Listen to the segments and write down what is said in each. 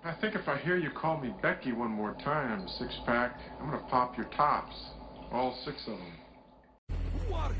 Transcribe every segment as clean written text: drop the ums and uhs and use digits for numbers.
I think if I hear you call me Becky one more time, six-pack, I'm gonna pop your tops. All six of them. Who are you?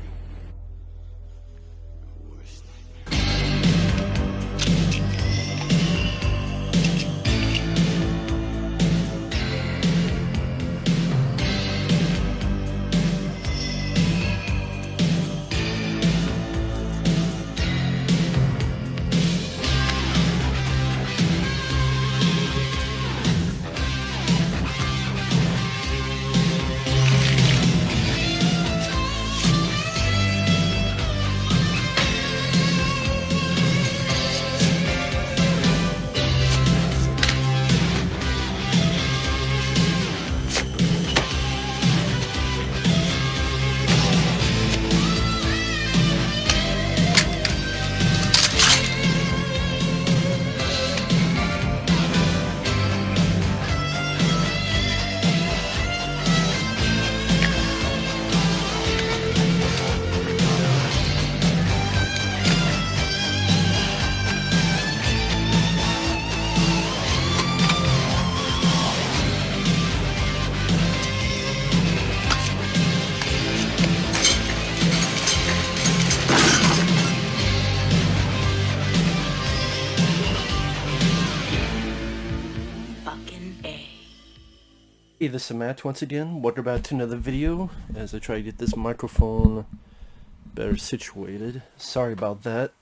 Hey, this is Matt once again. Welcome back to another video as I try to get this microphone better situated. Sorry about that.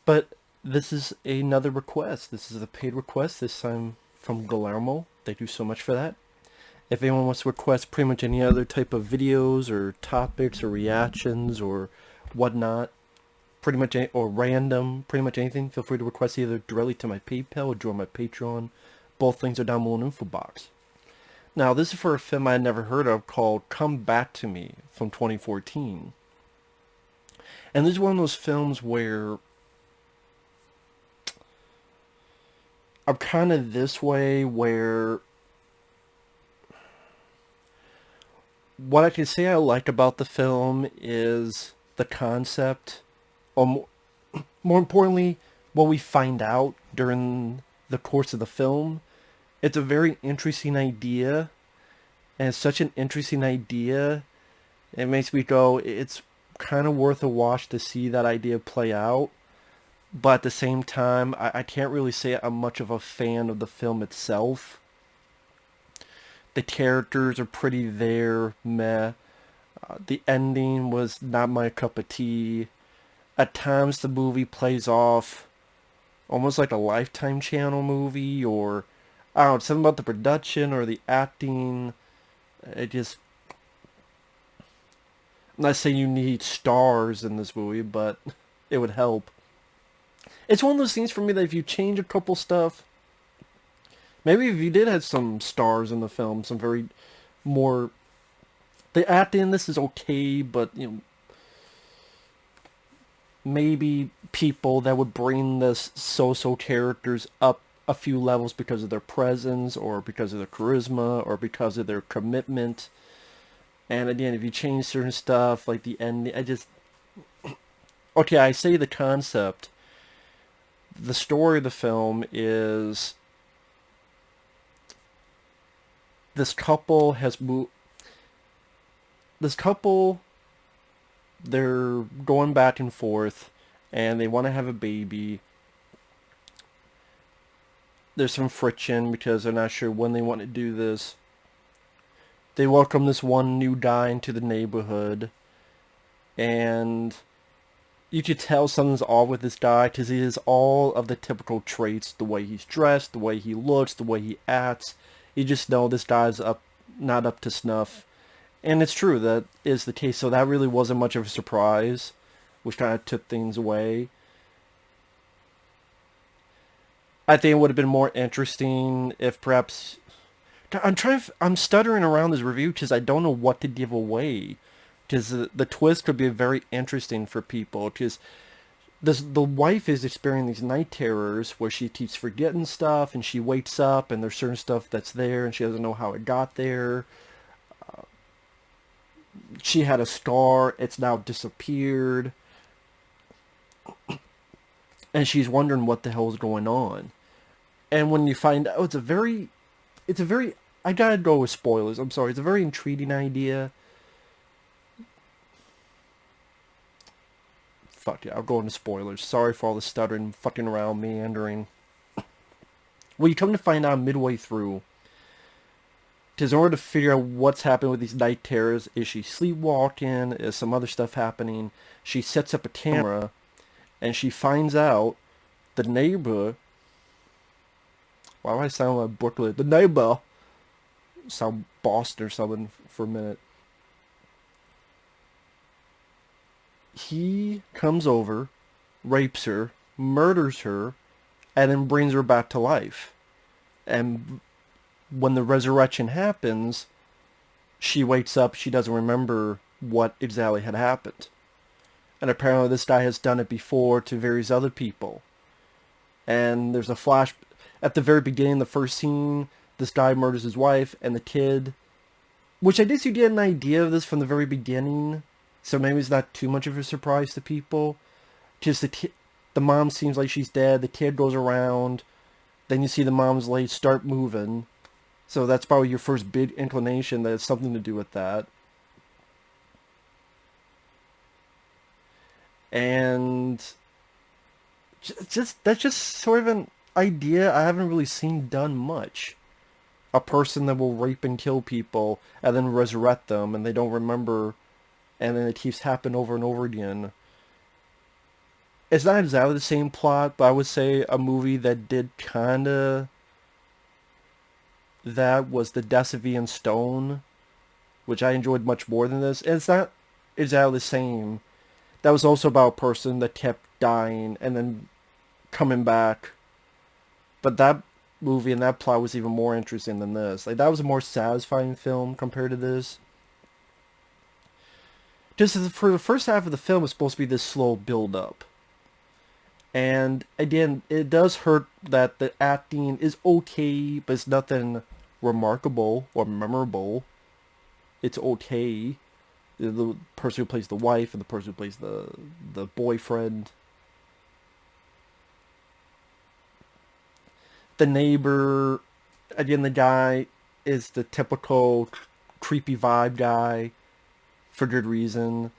But this is another request. This is a paid request, this time from Guillermo. Thank you so much for that. If anyone wants to request pretty much any other type of videos or topics or reactions or whatnot, pretty much or random, pretty much anything, feel free to request either directly to my PayPal or join my Patreon. Both things are down below in the info box. Now, this is for a film I had never heard of called Come Back to Me from 2014. And this is one of those films where I'm kind of this way, where what I can say I like about the film is the concept, or more importantly, what we find out during the course of the film. It's a very interesting idea, and it's such an interesting idea, it makes me go, it's kind of worth a watch to see that idea play out. But at the same time, I can't really say I'm much of a fan of the film itself. The characters are pretty there, meh. The ending was not my cup of tea. At times the movie plays off almost like a Lifetime Channel movie, or I don't know, something about the production or the acting. It just, I'm not saying you need stars in this movie, but it would help. It's one of those things for me that if you change a couple stuff, maybe if you did have some stars in the film, some very more, the acting in this is okay, but you know, maybe people that would bring this so-so characters up a few levels because of their presence or because of their charisma or because of their commitment. And again, if you change certain stuff like the ending, okay, I say the concept. The story of the film is this couple has moved. This couple, they're going back and forth, and they want to have a baby. There's some friction because they're not sure when they want to do this. They welcome this one new guy into the neighborhood, and you could tell something's off with this guy because he has all of the typical traits, the way he's dressed, the way he looks, the way he acts. You just know this guy's not up to snuff. And it's true, that is the case, so that really wasn't much of a surprise, which kind of took things away. I think it would have been more interesting if perhaps, I'm stuttering around this review because I don't know what to give away, because the twist could be very interesting for people, because the wife is experiencing these night terrors where she keeps forgetting stuff, and she wakes up and there's certain stuff that's there and she doesn't know how it got there. She had a scar, it's now disappeared, and she's wondering what the hell is going on. And when you find out, it's a very, I gotta go with spoilers, I'm sorry, it's a very intriguing idea. Fuck yeah, I'll go into spoilers. Sorry for all the stuttering, fucking around, meandering. Well, you come to find out midway through, because in order to figure out what's happening with these night terrors, is she sleepwalking, is some other stuff happening, she sets up a camera, and she finds out the neighbor, why do I sound like Brooklyn? The neighbor, sound Boston or something for a minute. He comes over, rapes her, murders her, and then brings her back to life. And when the resurrection happens, she wakes up, she doesn't remember what exactly had happened. And apparently this guy has done it before to various other people. And there's a flash at the very beginning, the first scene, this guy murders his wife and the kid, which I guess you get an idea of this from the very beginning, so maybe it's not too much of a surprise to people. Just the mom seems like she's dead, the kid goes around, then you see the mom's legs start moving, so that's probably your first big inclination that it's something to do with that. And that's just sort of an idea I haven't really seen done much. A person that will rape and kill people and then resurrect them and they don't remember, and then it keeps happening over and over again. It's not exactly the same plot, but I would say a movie that did kinda that was The Deaths of Ian Stone, which I enjoyed much more than this. And it's not exactly the same. That was also about a person that kept dying and then coming back. But that movie and that plot was even more interesting than this. Like, that was a more satisfying film compared to this. Just for the first half of the film, it's supposed to be this slow build-up. And again, it does hurt that the acting is okay, but it's nothing remarkable or memorable. It's okay. The person who plays the wife and the person who plays the boyfriend. The neighbor, again, the guy is the typical creepy vibe guy for good reason.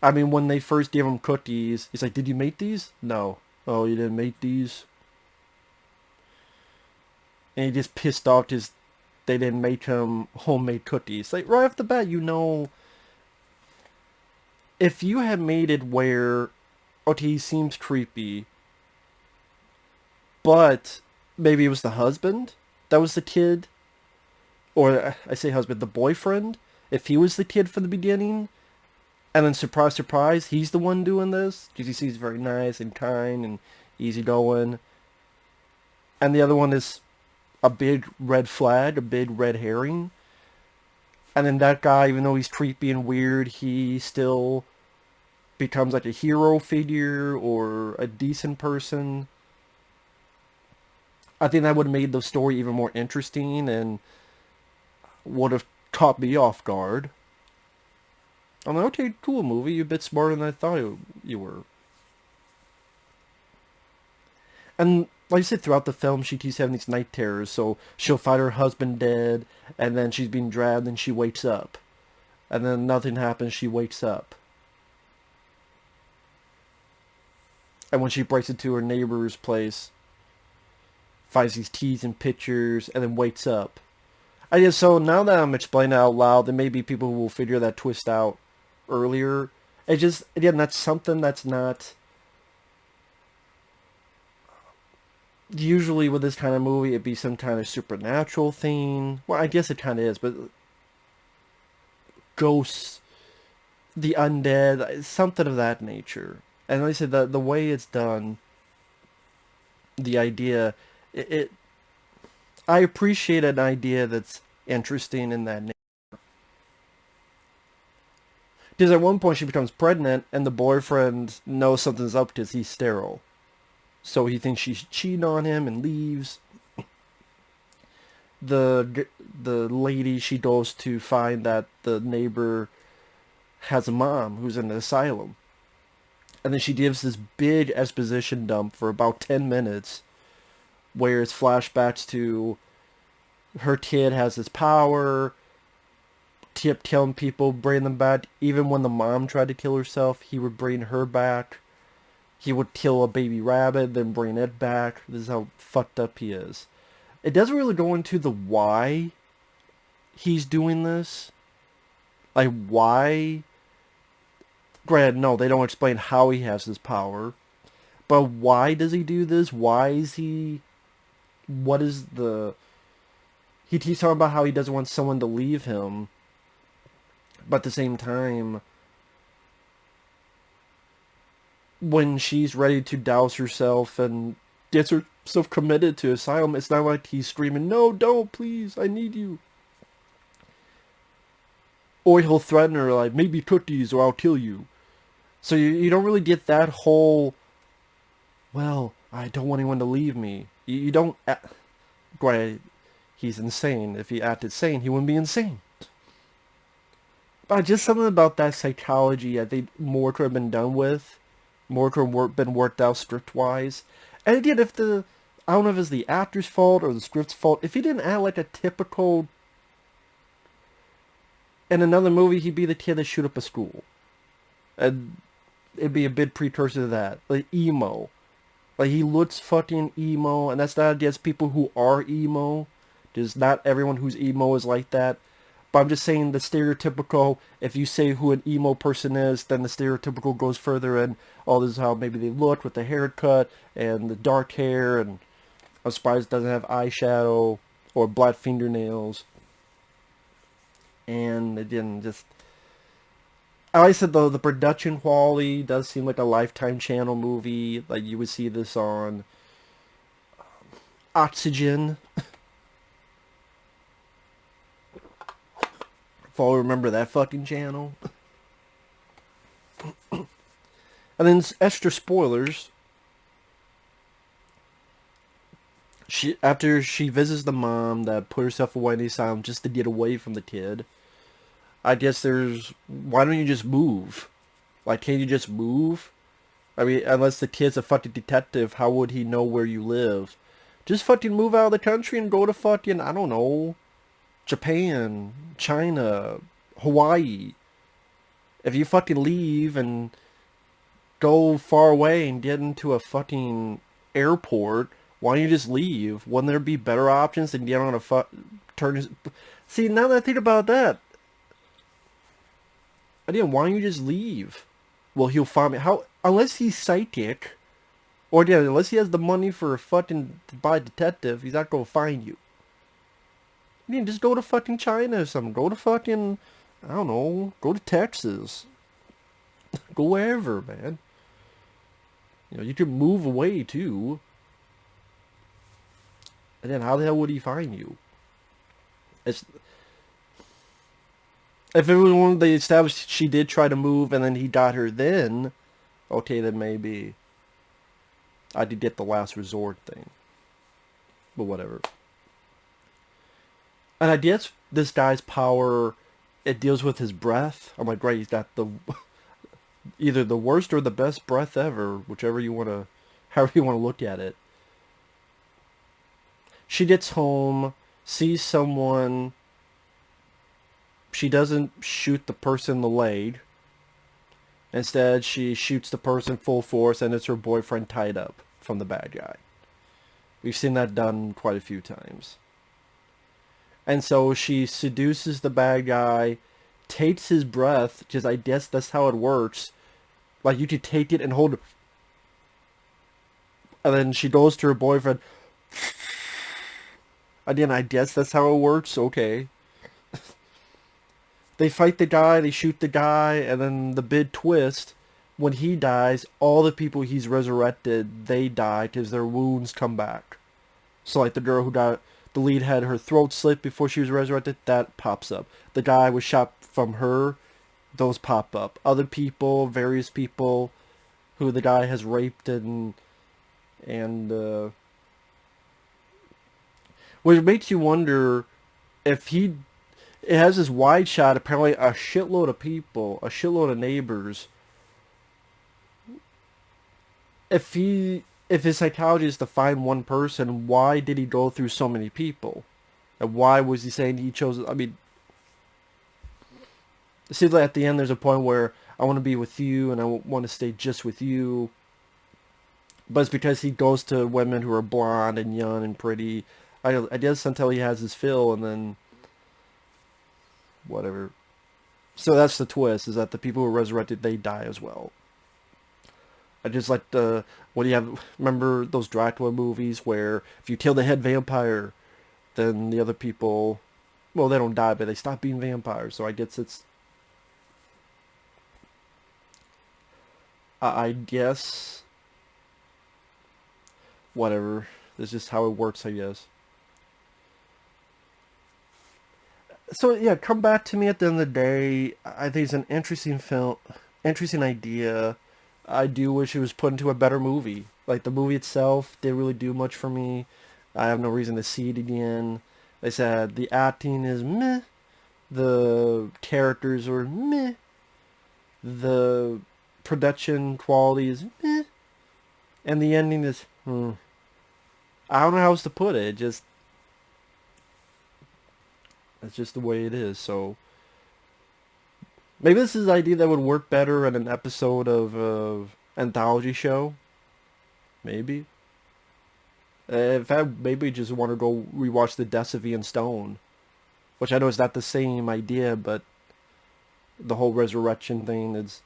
I mean, when they first gave him cookies, he's like, "Did you make these?" "No." "Oh, you didn't make these?" And he just pissed off because they didn't make him homemade cookies. Like, right off the bat, you know, if you had made it where, okay, he seems creepy, but maybe it was the husband that was the kid, or I say husband, the boyfriend, if he was the kid from the beginning, and then surprise, surprise, he's the one doing this, because he seems very nice and kind and easygoing, and the other one is a big red flag, a big red herring, and then that guy, even though he's creepy and weird, he still becomes like a hero figure or a decent person. I think that would have made the story even more interesting and would have caught me off guard. I'm like, okay, cool movie. You're a bit smarter than I thought you were. And like I said, throughout the film, she keeps having these night terrors. So she'll find her husband dead, and then she's being dragged, and she wakes up. And then nothing happens, she wakes up. And when she breaks into her neighbor's place, finds these keys and pictures, and then wakes up. I guess so. Now that I'm explaining it out loud, there may be people who will figure that twist out earlier. It just, again, that's something that's not usually with this kind of movie. It'd be some kind of supernatural thing. Well, I guess it kind of is, but ghosts, the undead, something of that nature. And like I said, the way it's done, the idea, it I appreciate an idea that's interesting in that nature. Because at one point she becomes pregnant and the boyfriend knows something's up because he's sterile. So he thinks she's cheating on him and leaves. The lady, she goes to find that the neighbor has a mom who's in an asylum. And then she gives this big exposition dump for about 10 minutes where it's flashbacks to her kid has this power, kept killing people, bring them back. Even when the mom tried to kill herself, he would bring her back. He would kill a baby rabbit, then bring it back. This is how fucked up he is. It doesn't really go into the why he's doing this. Like, why? Granted, no, they don't explain how he has this power. But why does he do this? Why is he... What is the... He's talking about how he doesn't want someone to leave him. But at the same time, when she's ready to douse herself and gets herself committed to asylum, it's not like he's screaming, "No, don't, please, I need you." Or he'll threaten her, like, "Maybe cookies or I'll kill you." So you don't really get that whole, well, I don't want anyone to leave me. You don't... Granted, he's insane. If he acted sane, he wouldn't be insane. But just something about that psychology I think more could have been done with. More could have been worked out script-wise. And again, if the... I don't know if it's the actor's fault or the script's fault. If he didn't act like a typical... In another movie, he'd be the kid that shoot up a school. And it'd be a big precursor to that. Like, emo. Like, he looks fucking emo, and that's not against people who are emo. Just not everyone who's emo is like that. But I'm just saying the stereotypical, if you say who an emo person is, then the stereotypical goes further in, oh, this is how maybe they look with the haircut and the dark hair, and I'm surprised it doesn't have eyeshadow or black fingernails. And again, just... Like I said, though, the production quality does seem like a Lifetime Channel movie. Like, you would see this on Oxygen. If I remember that fucking channel. And then extra spoilers. After she visits the mom that put herself away in the asylum just to get away from the kid, I guess there's... Why don't you just move? Like, can't you just move? I mean, unless the kid's a fucking detective, how would he know where you live? Just fucking move out of the country and go to fucking, I don't know, Japan, China, Hawaii. If you fucking leave and go far away and get into a fucking airport, why don't you just leave? Wouldn't there be better options than get on a See, now that I think about that, again, why don't you just leave? Well, he'll find me. How? Unless he's psychic, or yeah, unless he has the money for a fucking to buy a detective, he's not gonna find you. I mean, just go to fucking China or something. Go to fucking, I don't know, go to Texas. Go wherever, man. You know, you could move away too. And then how the hell would he find you? It's... If everyone they established she did try to move and then he got her then, okay, then maybe I did get the last resort thing. But whatever. And I guess this guy's power, it deals with his breath. I'm like, right, he's got the either the worst or the best breath ever, whichever you want to, however you want to look at it. She gets home, sees someone. She doesn't shoot the person in the leg. Instead, she shoots the person full force, and it's her boyfriend tied up from the bad guy. We've seen that done quite a few times. And so she seduces the bad guy, takes his breath, because I guess that's how it works. Like, you could take it and hold it. And then she goes to her boyfriend. Again, I guess that's how it works. Okay. They fight the guy, they shoot the guy, and then the big twist, when he dies, all the people he's resurrected, they die because their wounds come back. So like the girl who died, the lead had her throat slit before she was resurrected, that pops up. The guy was shot from her, those pop up. Other people, various people who the guy has raped and which makes you wonder if he... It has this wide shot, apparently a shitload of people, a shitload of neighbors. If he if his psychology is to find one person, why did he go through so many people? And why was he saying he chose? I mean, it seems like at the end there's a point where I want to be with you and I want to stay just with you. But it's because he goes to women who are blonde and young and pretty. I guess until he has his fill, and then whatever. So that's the twist, is that the people who are resurrected, they die as well. I just like the, what do you have, remember those Dracula movies where if you kill the head vampire, then the other people, well, they don't die, but they stop being vampires. So I guess it's, I guess, whatever. That's just how it works, I guess. So yeah, come back to me at the end of the day. I think it's an interesting film, interesting idea. I do wish it was put into a better movie. Like the movie itself didn't really do much for me. I have no reason to see it again. Like I said, the acting is meh. The characters are meh. The production quality is meh. And the ending is, I don't know how else to put it. It just, it's just the way it is. So maybe this is an idea that would work better in an episode of anthology show. Maybe. In fact, maybe just want to go rewatch The Deaths of Ian Stone, which I know is not the same idea, but the whole resurrection thing is.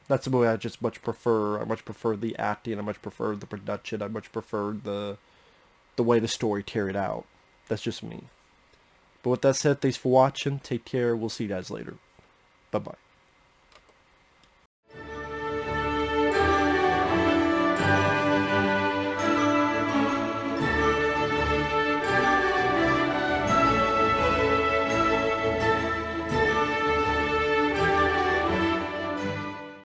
That's the movie I just much prefer. I much prefer the acting. I much prefer the production. I much prefer the way the story carried out. That's just me. But with that said, thanks for watching. Take care. We'll see you guys later. Bye-bye.